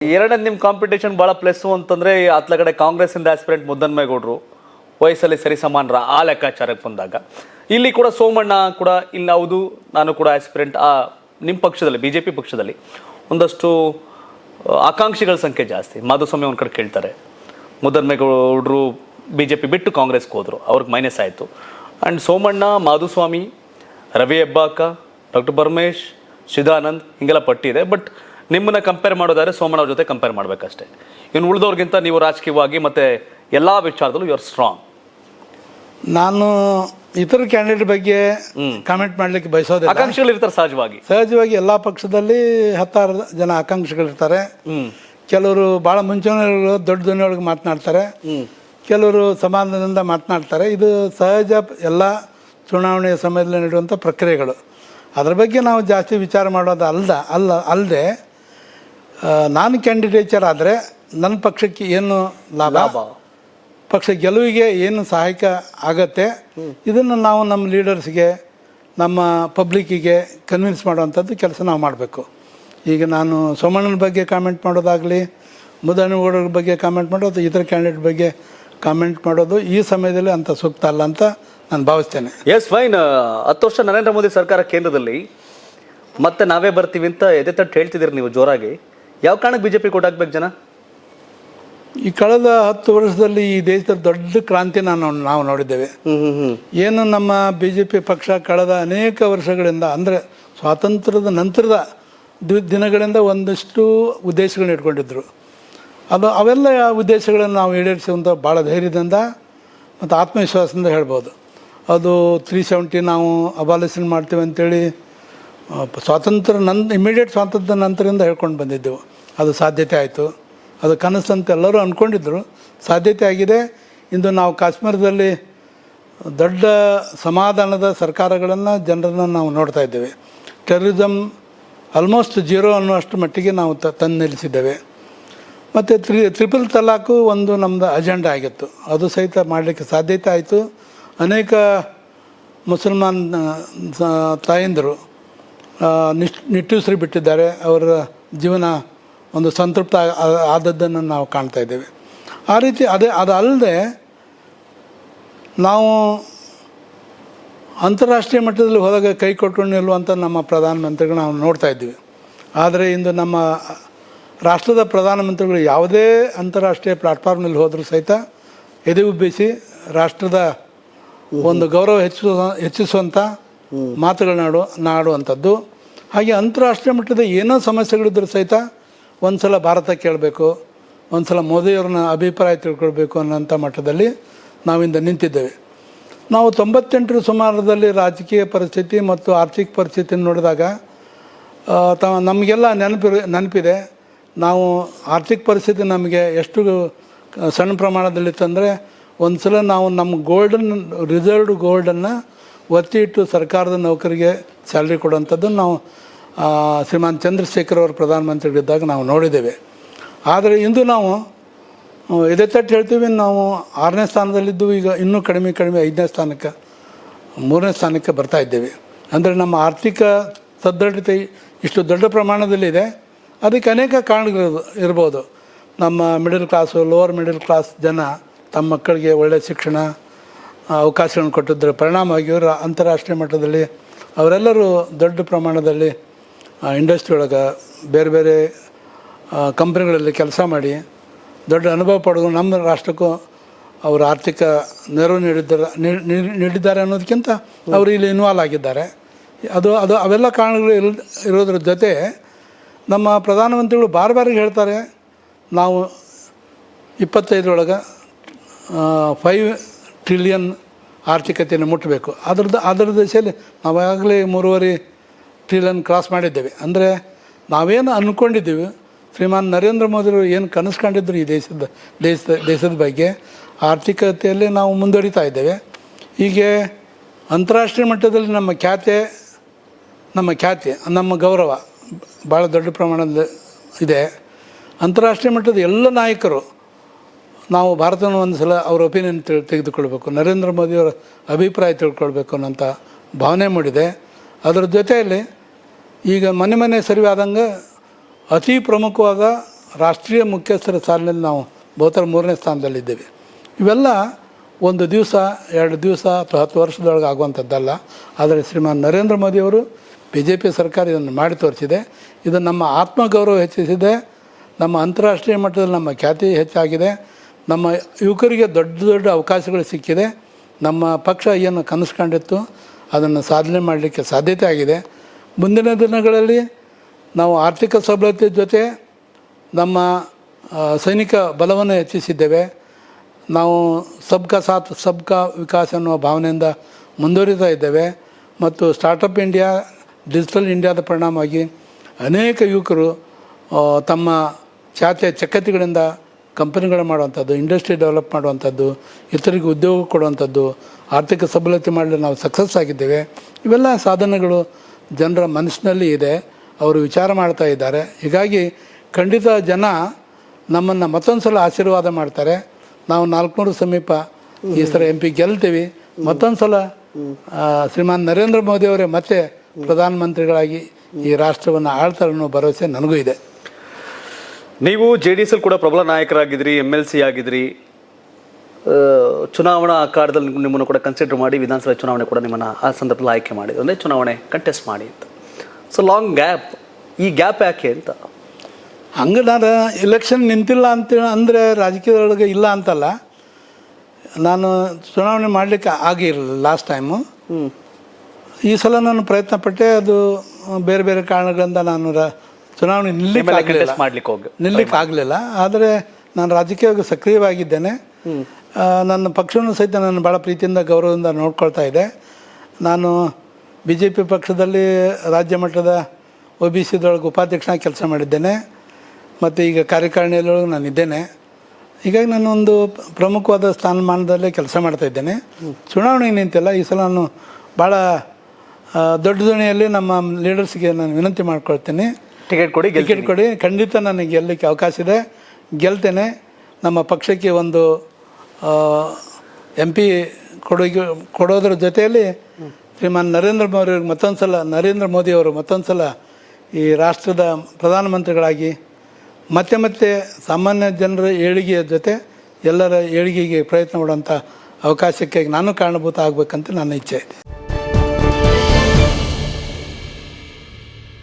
ಎರಡನೇ ನಿಮ್ಮ ಕಾಂಪಿಟೇಷನ್ ಭಾಳ ಪ್ಲಸ್ಸು ಅಂತಂದರೆ ಅತ್ಲ ಕಡೆ ಕಾಂಗ್ರೆಸ್ಸಿಂದ ಆಸ್ಪಿರೆಂಟ್ ಮುದ್ದನ್ಮೇಗೌಡರು ವಯಸ್ಸಲ್ಲಿ ಸರಿಸಮಾನರ ಆ ಲೆಕ್ಕಾಚಾರಕ್ಕೆ ಬಂದಾಗ ಇಲ್ಲಿ ಕೂಡ ಸೋಮಣ್ಣ ಕೂಡ ಇಲ್ಲಿ ಹೌದು ನಾನು ಕೂಡ ಆಸ್ಪಿರೆಂಟ್ ನಿಮ್ಮ ಪಕ್ಷದಲ್ಲಿ ಬಿ ಜೆ ಪಿ ಪಕ್ಷದಲ್ಲಿ ಒಂದಷ್ಟು ಆಕಾಂಕ್ಷಿಗಳ ಸಂಖ್ಯೆ ಜಾಸ್ತಿ. ಮಾಧುಸ್ವಾಮಿ ಒಂದು ಕಡೆ ಕೇಳ್ತಾರೆ, ಮುದ್ದನ್ಮೇಗೌಡರು ಬಿ ಜೆ ಪಿ ಬಿಟ್ಟು ಕಾಂಗ್ರೆಸ್ಗೆ ಹೋದರು, ಅವ್ರಿಗೆ ಮೈನಸ್ ಆಯಿತು. ಆ್ಯಂಡ್ ಸೋಮಣ್ಣ, ಮಾಧುಸ್ವಾಮಿ, ರವಿ ಹೆಬ್ಬಾಕ, ಡಾಕ್ಟರ್ ಪರಮೇಶ್, ಚಿದಾನಂದ್ ಹಿಂಗೆಲ್ಲ ಪಟ್ಟಿದೆ. ಬಟ್ ನಿಮ್ಮನ್ನ ಕಂಪೇರ್ ಮಾಡೋದಾದ್ರೆ ಸೋಮಣ್ಣ ಅವ್ರ ಜೊತೆ ಕಂಪೇರ್ ಮಾಡಬೇಕಷ್ಟೇ. ಇನ್ನು ಉಳಿದವ್ರಿಗಿಂತ ನೀವು ರಾಜಕೀಯವಾಗಿ ಮತ್ತು ಎಲ್ಲ ವಿಚಾರದಲ್ಲೂ ಯು ಆರ್ ಸ್ಟ್ರಾಂಗ್. ನಾನು ಇತರ ಕ್ಯಾಂಡಿಡೇಟ್ ಬಗ್ಗೆ ಕಾಮೆಂಟ್ ಮಾಡಲಿಕ್ಕೆ ಬಯಸೋದಿಲ್ಲ. ಆಕಾಂಕ್ಷಿಗಳು ಇರ್ತಾರೆ ಸಹಜವಾಗಿ ಎಲ್ಲ ಪಕ್ಷದಲ್ಲಿ 10 ಜನ ಆಕಾಂಕ್ಷಿಗಳಿರ್ತಾರೆ. ಕೆಲವರು ಭಾಳ ಮುಂಚೆನೇ ದೊಡ್ಡ ಧ್ವನಿಯೊಳಗೆ ಮಾತನಾಡ್ತಾರೆ, ಕೆಲವರು ಸಮಾಧಾನದಿಂದ ಮಾತನಾಡ್ತಾರೆ. ಇದು ಸಹಜ, ಎಲ್ಲ ಚುನಾವಣೆಯ ಸಮಯದಲ್ಲಿ ನಡೆಯುವಂಥ ಪ್ರಕ್ರಿಯೆಗಳು. ಅದರ ಬಗ್ಗೆ ನಾವು ಜಾಸ್ತಿ ವಿಚಾರ ಮಾಡೋದು ಅಲ್ಲದೆ ನಾನು ಕ್ಯಾಂಡಿಡೇಚರ್ ಆದರೆ ನನ್ನ ಪಕ್ಷಕ್ಕೆ ಏನು ಲಾಭ, ಪಕ್ಷ ಗೆಲುವಿಗೆ ಏನು ಸಹಾಯಕ ಆಗತ್ತೆ, ಇದನ್ನು ನಾವು ನಮ್ಮ ಲೀಡರ್ಸ್ಗೆ, ನಮ್ಮ ಪಬ್ಲಿಕ್ಕಿಗೆ ಕನ್ವಿನ್ಸ್ ಮಾಡುವಂಥದ್ದು ಕೆಲಸ ನಾವು ಮಾಡಬೇಕು. ಈಗ ನಾನು ಸೋಮಣ್ಣನ ಬಗ್ಗೆ ಕಾಮೆಂಟ್ ಮಾಡೋದಾಗಲಿ, ಮುದ್ದನ್ಮೇಗೌಡರ ಬಗ್ಗೆ ಕಾಮೆಂಟ್ ಮಾಡೋದು, ಇತರ ಕ್ಯಾಂಡಿಡೇಟ್ ಬಗ್ಗೆ ಕಾಮೆಂಟ್ ಮಾಡೋದು ಈ ಸಮಯದಲ್ಲಿ ಅಂಥ ಸೂಕ್ತ ಅಲ್ಲ ಅಂತ ನಾನು ಭಾವಿಸ್ತೇನೆ. S fine. 10 ವರ್ಷ ನರೇಂದ್ರ ಮೋದಿ ಸರ್ಕಾರ ಕೇಂದ್ರದಲ್ಲಿ ಮತ್ತೆ ನಾವೇ ಬರ್ತೀವಿ ಅಂತ ಎದೆ ತಟ್ಟು ಹೇಳ್ತಿದ್ದೀರಿ ನೀವು ಜೋರಾಗಿ. ಯಾವ ಕಾರಣಕ್ಕೆ ಬಿ ಜೆ ಪಿ ಕೊಟ್ಟಾಕ್ಬೇಕು ಜನ? ಈ ಕಳೆದ 10 ವರ್ಷದಲ್ಲಿ ಈ ದೇಶದ ದೊಡ್ಡ ಕ್ರಾಂತಿ ನಾವು ನೋಡಿದ್ದೇವೆ. ಏನು ನಮ್ಮ ಬಿ ಜೆ ಪಿ ಪಕ್ಷ ಕಳೆದ ಅನೇಕ ವರ್ಷಗಳಿಂದ, ಅಂದರೆ ಸ್ವಾತಂತ್ರ್ಯದ ನಂತರದ ದಿನಗಳಿಂದ ಒಂದಷ್ಟು ಉದ್ದೇಶಗಳನ್ನ ಇಟ್ಕೊಂಡಿದ್ರು. ಅವೆಲ್ಲ ಉದ್ದೇಶಗಳನ್ನು ನಾವು ಈಡೇರಿಸುವಂಥ ಭಾಳ ಧೈರ್ಯದಿಂದ ಮತ್ತು ಆತ್ಮವಿಶ್ವಾಸದಿಂದ ಹೇಳ್ಬೋದು. ಅದು 370 ನಾವು ಅಬಾಲಿಷನ್ ಮಾಡ್ತೀವಿ ಅಂತೇಳಿ ಇಮಿಡಿಯೇಟ್ ಸ್ವಾತಂತ್ರ್ಯ ನಂತರದಿಂದ ಹೇಳ್ಕೊಂಡು ಬಂದಿದ್ದೆವು. ಅದು ಸಾಧ್ಯತೆ ಆಯಿತು. ಅದು ಕನಸಂತ ಎಲ್ಲರೂ ಅಂದ್ಕೊಂಡಿದ್ದರು, ಸಾಧ್ಯತೆ ಆಗಿದೆ. ಇಂದು ನಾವು ಕಾಶ್ಮೀರದಲ್ಲಿ ದೊಡ್ಡ ಸಮಾಧಾನದ ಸರ್ಕಾರಗಳನ್ನು, ಜನರನ್ನು ನಾವು ನೋಡ್ತಾ ಇದ್ದೇವೆ. ಟೆರರಿಸಮ್ ಆಲ್ಮೋಸ್ಟ್ 0 ಅನ್ನುವಷ್ಟು ಮಟ್ಟಿಗೆ ನಾವು ತಂದು ನಿಲ್ಲಿಸಿದ್ದೇವೆ. ಮತ್ತು ಟ್ರಿಪಲ್ ತಲಾಕು ಒಂದು ನಮ್ಮದು ಅಜೆಂಡಾ ಆಗಿತ್ತು, ಅದು ಸಹಿತ ಮಾಡಲಿಕ್ಕೆ ಸಾಧ್ಯತೆ ಆಯಿತು. ಅನೇಕ ಮುಸಲ್ಮಾನ್ ತಾಯಂದಿರು ನಿಟ್ಟುಸಿರು ಬಿಟ್ಟಿದ್ದಾರೆ, ಅವರ ಜೀವನ ಒಂದು ಸಂತೃಪ್ತ ಆದದ್ದನ್ನು ನಾವು ಕಾಣ್ತಾ ಇದ್ದೇವೆ. ಆ ರೀತಿ ಅದಲ್ಲದೆ ನಾವು ಅಂತಾರಾಷ್ಟ್ರೀಯ ಮಟ್ಟದಲ್ಲಿ ಹೋದಾಗ ಕೈ ಕೊಟ್ಕೊಂಡು ನಿಲ್ಲುವಂಥ ನಮ್ಮ ಪ್ರಧಾನಮಂತ್ರಿಗಳು ನಾವು ನೋಡ್ತಾ ಇದ್ದೀವಿ. ಆದರೆ ಇಂದು ನಮ್ಮ ರಾಷ್ಟ್ರದ ಪ್ರಧಾನಮಂತ್ರಿಗಳು ಯಾವುದೇ ಅಂತಾರಾಷ್ಟ್ರೀಯ ಪ್ಲಾಟ್ಫಾರ್ಮ್ನಲ್ಲಿ ಹೋದರೂ ಸಹಿತ ಎದೆ ಉಬ್ಬಿಸಿ ರಾಷ್ಟ್ರದ ಒಂದು ಗೌರವ ಹೆಚ್ಚಿಸುವಂಥ ಮಾತುಗಳನ್ನಾಡುವಂಥದ್ದು. ಹಾಗೆ ಅಂತಾರಾಷ್ಟ್ರೀಯ ಮಟ್ಟದ ಏನೋ ಸಮಸ್ಯೆಗಳಿದ್ದರೂ ಸಹಿತ ಒಂದು ಸಲ ಭಾರತ ಕೇಳಬೇಕು, ಒಂದು ಸಲ ಮೋದಿಯವ್ರನ್ನ ಅಭಿಪ್ರಾಯ ತಿಳ್ಕೊಳ್ಬೇಕು ಅನ್ನೋಂಥ ಮಟ್ಟದಲ್ಲಿ ನಾವಿಂದ ನಿಂತಿದ್ದೇವೆ. ನಾವು 98 ಸುಮಾರದಲ್ಲಿ ರಾಜಕೀಯ ಪರಿಸ್ಥಿತಿ ಮತ್ತು ಆರ್ಥಿಕ ಪರಿಸ್ಥಿತಿಯನ್ನು ನೋಡಿದಾಗ ನಮಗೆಲ್ಲ ನೆನಪಿದೆ. ನಾವು ಆರ್ಥಿಕ ಪರಿಸ್ಥಿತಿ ನಮಗೆ ಎಷ್ಟು ಸಣ್ಣ ಪ್ರಮಾಣದಲ್ಲಿತ್ತಂದರೆ ಒಂದು ಸಲ ನಾವು ನಮ್ಮ ರಿಸರ್ವ್ಡ್ ಗೋಲ್ಡನ್ನು ಒತ್ತಿ ಇಟ್ಟು ಸರ್ಕಾರದ ನೌಕರಿಗೆ ಸ್ಯಾಲ್ರಿ ಕೊಡುವಂಥದ್ದನ್ನು ನಾವು ಶ್ರೀಮಾನ್ ಚಂದ್ರಶೇಖರ್ ಅವರು ಪ್ರಧಾನಮಂತ್ರಿಗಳಿದ್ದಾಗ ನಾವು ನೋಡಿದ್ದೇವೆ. ಆದರೆ ಇಂದು ನಾವು ಎದೆ ತಟ್ಟು ಹೇಳ್ತೀವಿ, ನಾವು 6ನೇ ಸ್ಥಾನದಲ್ಲಿದ್ದು ಈಗ ಇನ್ನೂ ಕಡಿಮೆ 5ನೇ ಸ್ಥಾನಕ್ಕೆ 3ನೇ ಸ್ಥಾನಕ್ಕೆ ಬರ್ತಾ ಇದ್ದೇವೆ. ಅಂದರೆ ನಮ್ಮ ಆರ್ಥಿಕ ಸದೃಢತೆ ಇಷ್ಟು ದೊಡ್ಡ ಪ್ರಮಾಣದಲ್ಲಿದೆ. ಅದಕ್ಕೆ ಅನೇಕ ಕಾರಣಗಳು ಇರ್ಬೋದು. ನಮ್ಮ middle class, lower middle class ಜನ ತಮ್ಮ ಮಕ್ಕಳಿಗೆ ಒಳ್ಳೆಯ ಶಿಕ್ಷಣ ಅವಕಾಶಗಳನ್ನು ಕೊಟ್ಟಿದ್ದರು. ಪರಿಣಾಮವಾಗಿ ಇವರು ಅಂತಾರಾಷ್ಟ್ರೀಯ ಮಟ್ಟದಲ್ಲಿ ಅವರೆಲ್ಲರೂ ದೊಡ್ಡ ಪ್ರಮಾಣದಲ್ಲಿ ಇಂಡಸ್ಟ್ರಿ ಒಳಗೆ ಬೇರೆ ಬೇರೆ ಕಂಪ್ನಿಗಳಲ್ಲಿ ಕೆಲಸ ಮಾಡಿ ದೊಡ್ಡ ಅನುಭವ ಪಡೆದು ನಮ್ಮ ರಾಷ್ಟ್ರಕ್ಕೂ ಅವರು ಆರ್ಥಿಕ ನೆರವು ನೀಡಿದ್ದಾರೆ ಅನ್ನೋದಕ್ಕಿಂತ ಅವರು ಇಲ್ಲಿ ಇನ್ವಾಲ್ವ್ ಆಗಿದ್ದಾರೆ. ಅವೆಲ್ಲ ಕಾರಣಗಳು ಇರೋದ್ರ ಜೊತೆ ನಮ್ಮ ಪ್ರಧಾನಮಂತ್ರಿಗಳು ಬಾರಿ ಹೇಳ್ತಾರೆ, ನಾವು 25 5 ಟ್ರಿಲಿಯನ್ ಆರ್ಥಿಕತೆಯನ್ನು ಮುಟ್ಟಬೇಕು. ಅದರ ದಿಶೆಯಲ್ಲಿ ನಾವಾಗಲೇ 3.5 ಟ್ರಿಲಿಯನ್ ಕ್ರಾಸ್ ಮಾಡಿದ್ದೇವೆ. ಅಂದರೆ ನಾವೇನು ಅಂದ್ಕೊಂಡಿದ್ದೀವಿ, ಶ್ರೀಮಾನ್ ನರೇಂದ್ರ ಮೋದಿಯವರು ಏನು ಕನಸು ಕಂಡಿದ್ರು ಈ ದೇಶದ ಬಗ್ಗೆ, ಆರ್ಥಿಕತೆಯಲ್ಲಿ ನಾವು ಮುಂದುವರಿತಾ ಇದ್ದೇವೆ. ಹೀಗೆ ಅಂತಾರಾಷ್ಟ್ರೀಯ ಮಟ್ಟದಲ್ಲಿ ನಮ್ಮ ಖ್ಯಾತಿ ನಮ್ಮ ಗೌರವ ಭಾಳ ದೊಡ್ಡ ಪ್ರಮಾಣದ ಇದೆ. ಅಂತಾರಾಷ್ಟ್ರೀಯ ಮಟ್ಟದ ಎಲ್ಲ ನಾಯಕರು ನಾವು ಭಾರತನ ಒಂದು ಸಲ ಅವ್ರ ಒಪಿನಿಯನ್ ತೆಗೆದುಕೊಳ್ಬೇಕು, ನರೇಂದ್ರ ಮೋದಿಯವರ ಅಭಿಪ್ರಾಯ ತಿಳ್ಕೊಳ್ಬೇಕು ಅನ್ನೋಂಥ ಭಾವನೆ ಮೂಡಿದೆ. ಅದರ ಜೊತೆಯಲ್ಲಿ ಈಗ ಮನೆ ಸರಿವಾದಂಗೆ ಅತಿ ಪ್ರಮುಖವಾದ ರಾಷ್ಟ್ರೀಯ ಮುಖ್ಯಸ್ಥರ ಸಾಲಿನಲ್ಲಿ ನಾವು ಬಹುತೇಕ 3ನೇ ಸ್ಥಾನದಲ್ಲಿದ್ದೇವೆ. ಇವೆಲ್ಲ ಒಂದು ದಿವಸ 2 ದಿವಸ ಅಥವಾ 10 ವರ್ಷದೊಳಗೆ ಆಗುವಂಥದ್ದಲ್ಲ. ಆದರೆ ಶ್ರೀಮಾನ್ ನರೇಂದ್ರ ಮೋದಿಯವರು BJP ಸರ್ಕಾರ ಇದನ್ನು ಮಾಡಿ ತೋರಿಸಿದೆ. ಇದು ನಮ್ಮ ಆತ್ಮಗೌರವ ಹೆಚ್ಚಿಸಿದೆ, ನಮ್ಮ ಅಂತಾರಾಷ್ಟ್ರೀಯ ಮಟ್ಟದಲ್ಲಿ ನಮ್ಮ ಖ್ಯಾತಿ ಹೆಚ್ಚಾಗಿದೆ, ನಮ್ಮ ಯುವಕರಿಗೆ ದೊಡ್ಡ ದೊಡ್ಡ ಅವಕಾಶಗಳು ಸಿಕ್ಕಿದೆ. ನಮ್ಮ ಪಕ್ಷ ಏನು ಕನಸು ಕಂಡಿತ್ತು ಅದನ್ನು ಸಾಧನೆ ಮಾಡಲಿಕ್ಕೆ ಸಾಧ್ಯತೆ ಆಗಿದೆ. ಮುಂದಿನ ದಿನಗಳಲ್ಲಿ ನಾವು ಆರ್ಥಿಕ ಸಬಲತೆ ಜೊತೆ ನಮ್ಮ ಸೈನಿಕ ಬಲವನ್ನು ಹೆಚ್ಚಿಸಿದ್ದೇವೆ. ನಾವು ಸಬ್ಕಾ ಸಾಥ್ ಸಬ್ಕಾ ವಿಕಾಸ್ ಅನ್ನುವ ಭಾವನೆಯಿಂದ ಮುಂದುವರಿತಾ ಇದ್ದೇವೆ. ಮತ್ತು ಸ್ಟಾರ್ಟಪ್ ಇಂಡಿಯಾ, ಡಿಜಿಟಲ್ ಇಂಡಿಯಾದ ಪರಿಣಾಮವಾಗಿ ಅನೇಕ ಯುವಕರು ತಮ್ಮ ಚಾಚೆ ಚಕ್ಕತಿಗಳಿಂದ ಕಂಪನಿಗಳು ಮಾಡುವಂಥದ್ದು, ಇಂಡಸ್ಟ್ರಿ ಡೆವಲಪ್ ಮಾಡುವಂಥದ್ದು, ಇತರಿಗೆ ಉದ್ಯೋಗ ಕೊಡುವಂಥದ್ದು, ಆರ್ಥಿಕ ಸಬಲತೆ ಮಾಡಲು ನಾವು ಸಕ್ಸಸ್ ಆಗಿದ್ದೇವೆ. ಇವೆಲ್ಲ ಸಾಧನೆಗಳು ಜನರ ಮನಸ್ಸಿನಲ್ಲಿ ಇದೆ, ಅವರು ವಿಚಾರ ಮಾಡ್ತಾ ಇದ್ದಾರೆ. ಹೀಗಾಗಿ ಖಂಡಿತ ಜನ ನಮ್ಮನ್ನು ಮತ್ತೊಂದು ಸಲ ಆಶೀರ್ವಾದ ಮಾಡ್ತಾರೆ. ನಾವು 400 ಸಮೀಪ ಈ ಸಲ MP ಗೆಲ್ತೀವಿ. ಮತ್ತೊಂದು ಸಲ ಶ್ರೀಮಾನ್ ನರೇಂದ್ರ ಮೋದಿಯವರೇ ಮತ್ತೆ ಪ್ರಧಾನಮಂತ್ರಿಗಳಾಗಿ ಈ ರಾಷ್ಟ್ರವನ್ನು ಆಳ್ತಾರೆ ಅನ್ನೋ ಭರವಸೆ ನನಗೂ ಇದೆ. ನೀವು JDS ಅಲ್ಲಿ ಕೂಡ ಪ್ರಬಲ ನಾಯಕರಾಗಿದ್ರಿ, MLC ಆಗಿದ್ರಿ. ಚುನಾವಣಾ ಅಖಾಡದಲ್ಲಿ ನಿಮ್ಮನ್ನು ಕೂಡ ಕನ್ಸಿಡರ್ ಮಾಡಿ ವಿಧಾನಸಭೆ ಚುನಾವಣೆ ಕೂಡ ನಿಮ್ಮನ್ನು ಆ ಸಂದರ್ಭದಲ್ಲಿ ಆಯ್ಕೆ ಮಾಡಿದ್ರು, ಅಂದರೆ ಚುನಾವಣೆ ಕಂಟೆಸ್ಟ್ ಮಾಡಿ ಅಂತ. ಸೊ ಲಾಂಗ್ ಗ್ಯಾಪ್, ಈ ಗ್ಯಾಪ್ ಯಾಕೆ ಅಂತ? ಹಂಗೆ ನಾನು ಎಲೆಕ್ಷನ್ ನಿಂತಿಲ್ಲ ಅಂತ ಅಂದರೆ ರಾಜಕೀಯದೊಳಗೆ ಇಲ್ಲ ಅಂತಲ್ಲ, ನಾನು ಚುನಾವಣೆ ಮಾಡಲಿಕ್ಕೆ ಆಗಿರಲಿಲ್ಲ ಲಾಸ್ಟ್ ಟೈಮು. ಈ ಸಲ ನಾನು ಪ್ರಯತ್ನ ಪಟ್ಟೆ, ಅದು ಬೇರೆ ಬೇರೆ ಕಾರಣಗಳಿಂದ ನಾನು ಚುನಾವಣೆ ನಿಲ್ಲಕ್ಕೆ ಆಗಲಿಲ್ಲ. ಆದರೆ ನಾನು ರಾಜಕೀಯವಾಗಿ ಸಕ್ರಿಯವಾಗಿದ್ದೇನೆ. ನನ್ನ ಪಕ್ಷವನ್ನು ಸಹಿತ ನಾನು ಭಾಳ ಪ್ರೀತಿಯಿಂದ ಗೌರವದಿಂದ ನೋಡ್ಕೊಳ್ತಾ ಇದೆ. ನಾನು BJP ಪಕ್ಷದಲ್ಲಿ ರಾಜ್ಯ ಮಟ್ಟದ OBCದೊಳಗೆ ಉಪಾಧ್ಯಕ್ಷನಾಗಿ ಕೆಲಸ ಮಾಡಿದ್ದೇನೆ ಮತ್ತು ಈಗ ಕಾರ್ಯಕಾರಿಣಿಯಲ್ಲೊಳಗೆ ನಾನು ಇದ್ದೇನೆ. ಹೀಗಾಗಿ ನಾನು ಒಂದು ಪ್ರಮುಖವಾದ ಸ್ಥಾನಮಾನದಲ್ಲೇ ಕೆಲಸ ಮಾಡ್ತಾಯಿದ್ದೇನೆ. ಚುನಾವಣೆಗೆ ನಿಂತಿಲ್ಲ. ಈ ಸಲ ನಾನು ಭಾಳ ದೊಡ್ಡ ಧ್ವನಿಯಲ್ಲಿ ನಮ್ಮ ಲೀಡರ್ಸ್ಗೆ ನಾನು ವಿನಂತಿ ಮಾಡ್ಕೊಳ್ತೀನಿ, ಟಿಕೆಟ್ ಕೊಡಿ. ಖಂಡಿತ ನನಗೆ ಗೆಲ್ಲಕ್ಕೆ ಅವಕಾಶ ಇದೆ, ಗೆಲ್ತೇನೆ. ನಮ್ಮ ಪಕ್ಷಕ್ಕೆ ಒಂದು MP ಕೊಡೋದ್ರ ಜೊತೆಯಲ್ಲಿ ಶ್ರೀಮಾನ್ ನರೇಂದ್ರ ಮೋದಿಯವರು ಮತ್ತೊಂದು ಸಲ ಈ ರಾಷ್ಟ್ರದ ಪ್ರಧಾನಮಂತ್ರಿಗಳಾಗಿ ಮತ್ತೆ ಸಾಮಾನ್ಯ ಜನರ ಏಳಿಗೆಯ ಜೊತೆ ಎಲ್ಲರ ಏಳಿಗೆಗೆ ಪ್ರಯತ್ನ ಮಾಡುವಂಥ ಅವಕಾಶಕ್ಕೆ ನಾನು ಕಾರಣಭೂತ ಆಗಬೇಕಂತ ನನ್ನ ಇಚ್ಛೆ ಇದೆ.